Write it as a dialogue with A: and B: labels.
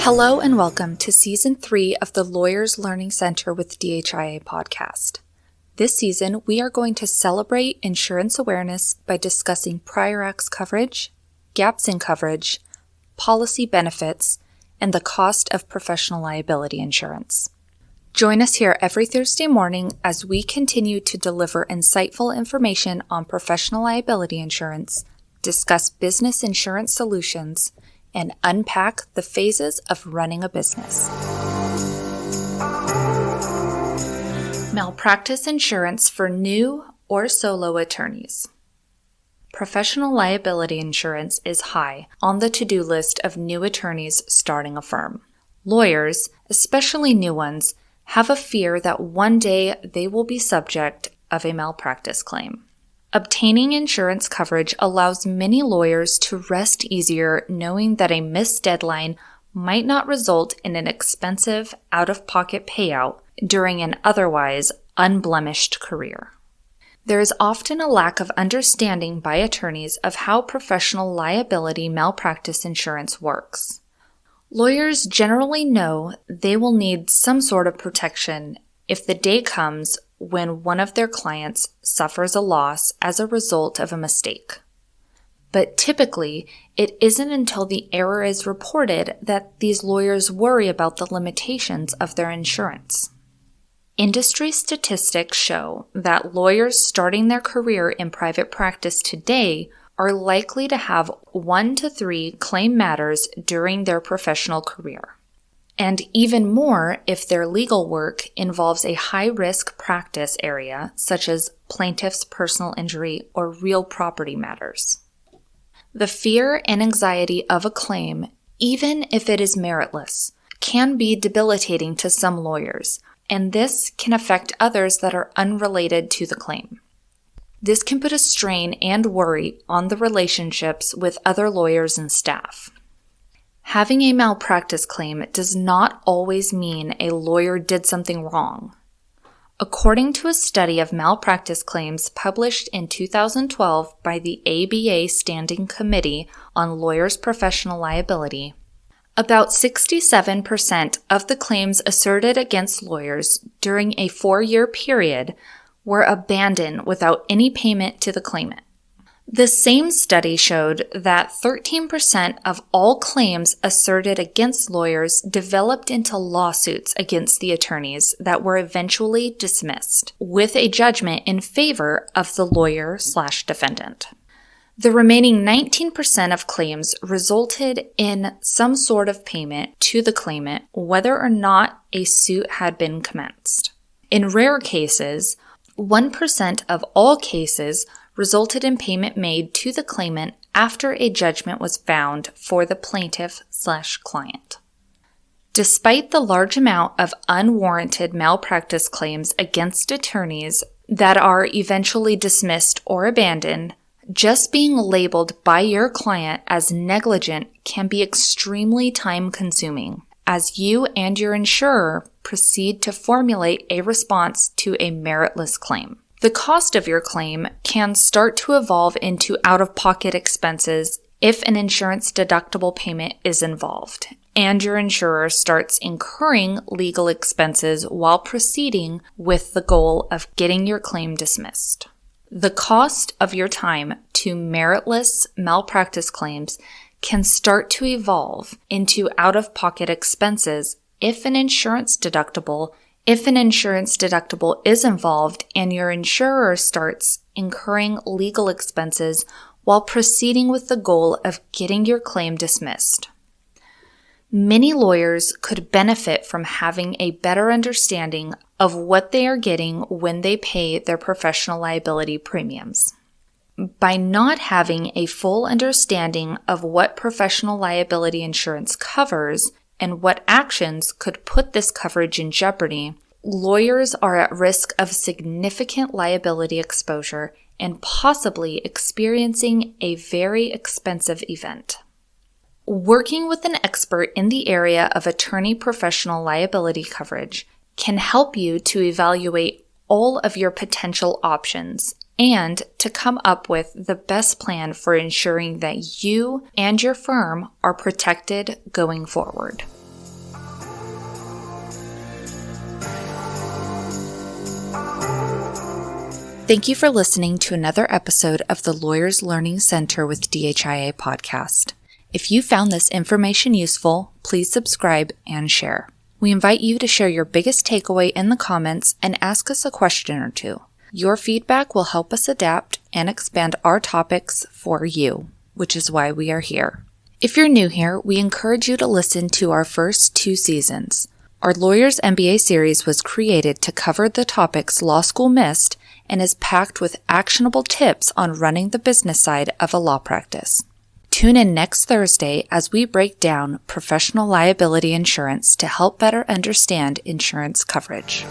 A: Hello and welcome to Season 3 of the Lawyers Learning Center with DHIA podcast. This season, we are going to celebrate insurance awareness by discussing prior acts coverage, gaps in coverage, policy benefits, and the cost of professional liability insurance. Join us here every Thursday morning as we continue to deliver insightful information on professional liability insurance, discuss business insurance solutions, and unpack the phases of running a business. Malpractice insurance for new or solo attorneys. Professional liability insurance is high on the to-do list of new attorneys starting a firm. Lawyers, especially new ones, have a fear that one day they will be subject of a malpractice claim. Obtaining insurance coverage allows many lawyers to rest easier knowing that a missed deadline might not result in an expensive, out-of-pocket payout during an otherwise unblemished career. There is often a lack of understanding by attorneys of how professional liability malpractice insurance works. Lawyers generally know they will need some sort of protection if the day comes when one of their clients suffers a loss as a result of a mistake. But typically, it isn't until the error is reported that these lawyers worry about the limitations of their insurance. Industry statistics show that lawyers starting their career in private practice today are likely to have 1 to 3 claim matters during their professional career. And even more if their legal work involves a high-risk practice area, such as plaintiff's personal injury or real property matters. The fear and anxiety of a claim, even if it is meritless, can be debilitating to some lawyers, and this can affect others that are unrelated to the claim. This can put a strain and worry on the relationships with other lawyers and staff. Having a malpractice claim does not always mean a lawyer did something wrong. According to a study of malpractice claims published in 2012 by the ABA Standing Committee on Lawyers' Professional Liability, about 67% of the claims asserted against lawyers during a 4-year period were abandoned without any payment to the claimant. The same study showed that 13% of all claims asserted against lawyers developed into lawsuits against the attorneys that were eventually dismissed, with a judgment in favor of the lawyer/defendant. The remaining 19% of claims resulted in some sort of payment to the claimant, whether or not a suit had been commenced. In rare cases, 1% of all cases resulted in payment made to the claimant after a judgment was found for the plaintiff/client. Despite the large amount of unwarranted malpractice claims against attorneys that are eventually dismissed or abandoned, just being labeled by your client as negligent can be extremely time-consuming as you and your insurer proceed to formulate a response to a meritless claim. The cost of your claim can start to evolve into out-of-pocket expenses if an insurance deductible payment is involved, and your insurer starts incurring legal expenses while proceeding with the goal of getting your claim dismissed. The cost of your time to meritless malpractice claims can start to evolve into out-of-pocket expenses if an insurance deductible is involved and your insurer starts incurring legal expenses while proceeding with the goal of getting your claim dismissed. Many lawyers could benefit from having a better understanding of what they are getting when they pay their professional liability premiums. By not having a full understanding of what professional liability insurance covers and what actions could put this coverage in jeopardy, lawyers are at risk of significant liability exposure and possibly experiencing a very expensive event. Working with an expert in the area of attorney professional liability coverage can help you to evaluate all of your potential options and to come up with the best plan for ensuring that you and your firm are protected going forward. Thank you for listening to another episode of the Lawyers Learning Center with DHIA podcast. If you found this information useful, please subscribe and share. We invite you to share your biggest takeaway in the comments and ask us a question or two. Your feedback will help us adapt and expand our topics for you, which is why we are here. If you're new here, we encourage you to listen to our first 2 seasons. Our Lawyers MBA series was created to cover the topics law school missed and is packed with actionable tips on running the business side of a law practice. Tune in next Thursday as we break down professional liability insurance to help better understand insurance coverage.